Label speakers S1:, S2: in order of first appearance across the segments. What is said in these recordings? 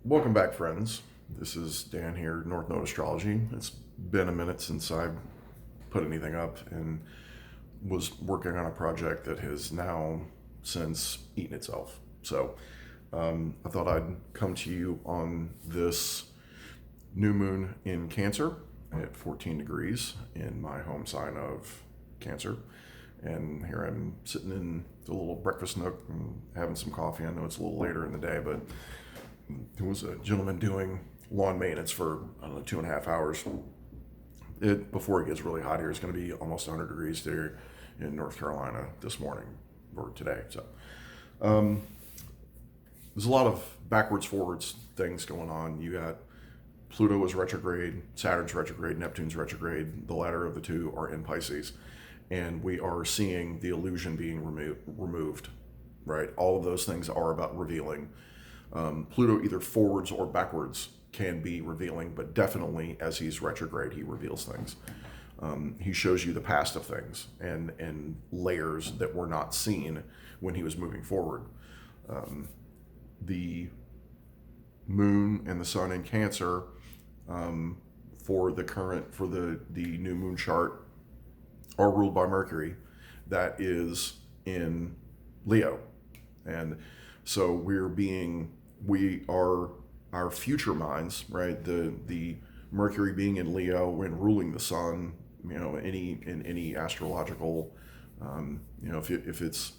S1: Welcome back, friends. This is Dan here, North Node Astrology. It's been a minute since I put anything up and was working on a project that has now since eaten itself. So I thought I'd come to you on this new moon in Cancer at 14 degrees in my home sign of Cancer. And here I'm sitting in the little breakfast nook and having some coffee. I know it's a little later in the day, but there was a gentleman doing lawn maintenance for, I don't know, 2.5 hours. Before it gets really hot here, it's going to be almost 100 degrees there in North Carolina this morning or today. So there's a lot of backwards, forwards things going on. You got Pluto is retrograde, Saturn's retrograde, Neptune's retrograde. The latter of the two are in Pisces. And we are seeing the illusion being removed, right? All of those things are about revealing. Pluto, either forwards or backwards, can be revealing, but definitely as he's retrograde, he reveals things. He shows you the past of things and layers that were not seen when he was moving forward. The moon and the sun in Cancer, for the new moon chart, are ruled by Mercury, that is in Leo. And so we are our future minds, right? The Mercury being in Leo and ruling the sun, in any astrological, if it's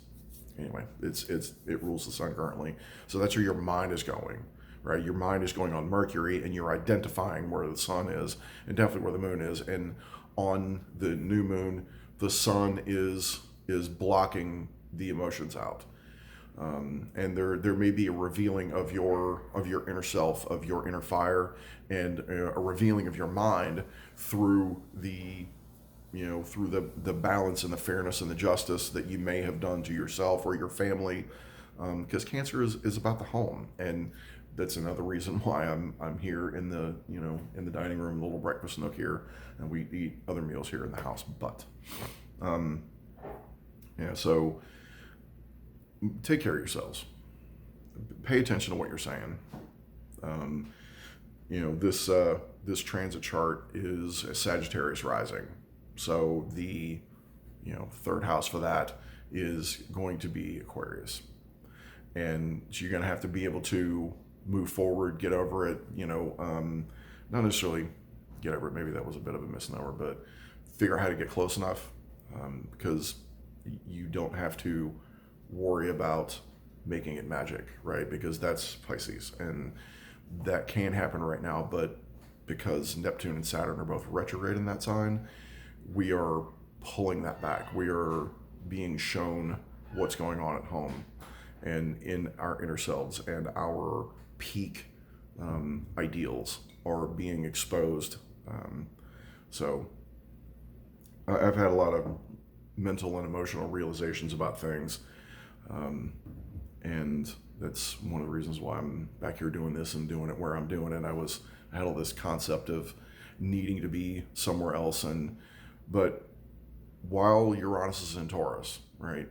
S1: anyway, it rules the sun currently. So that's where your mind is going, right? Your mind is going on Mercury, and you're identifying where the sun is and definitely where the moon is. And on the new moon, the sun is blocking the emotions out. And there may be a revealing of your inner self, of your inner fire, and a revealing of your mind through the balance and the fairness and the justice that you may have done to yourself or your family, because Cancer is about the home. And that's another reason why I'm here in the dining room, the little breakfast nook here, and we eat other meals here in the house. But so take care of yourselves. Pay attention to what you're saying. This transit chart is a Sagittarius rising, so the third house for that is going to be Aquarius, and so you're going to have to be able to move forward, get over it. Not necessarily get over it. Maybe that was a bit of a misnomer, but figure out how to get close enough, because you don't have to worry about making it magic, right? Because that's Pisces, and that can happen right now. But because Neptune and Saturn are both retrograde in that sign, we are pulling that back. We are being shown what's going on at home and in our inner selves, and our peak ideals are being exposed. So I've had a lot of mental and emotional realizations about things. And that's one of the reasons why I'm back here doing this and doing it where I'm doing it. I had all this concept of needing to be somewhere else, but while Uranus is in Taurus, right,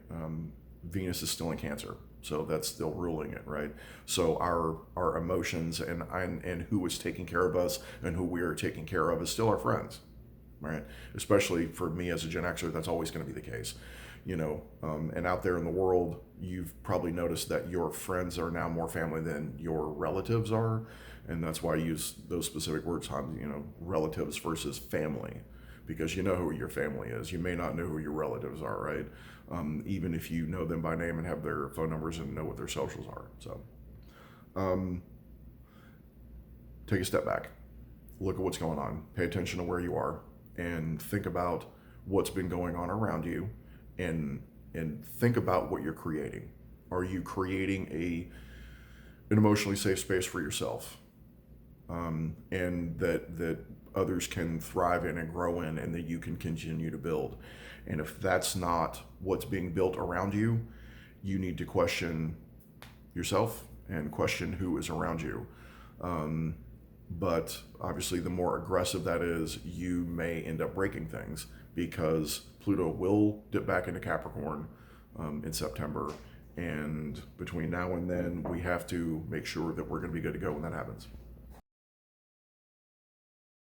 S1: Venus is still in Cancer, so that's still ruling it, right? So our emotions and who is taking care of us and who we are taking care of is still our friends, right? Especially for me as a Gen Xer, that's always going to be the case. And out there in the world, you've probably noticed that your friends are now more family than your relatives are, and that's why I use those specific words, relatives versus family, because you know who your family is. You may not know who your relatives are, right? Even if you know them by name and have their phone numbers and know what their socials are. So take a step back, look at what's going on, pay attention to where you are, and think about what's been going on around you. And think about what you're creating. Are you creating an emotionally safe space for yourself, and that others can thrive in and grow in, and that you can continue to build? And if that's not what's being built around you, you need to question yourself and question who is around you. But obviously, the more aggressive that is, you may end up breaking things, because Pluto will dip back into Capricorn in September, And between now and then, we have to make sure that we're going to be good to go when that happens.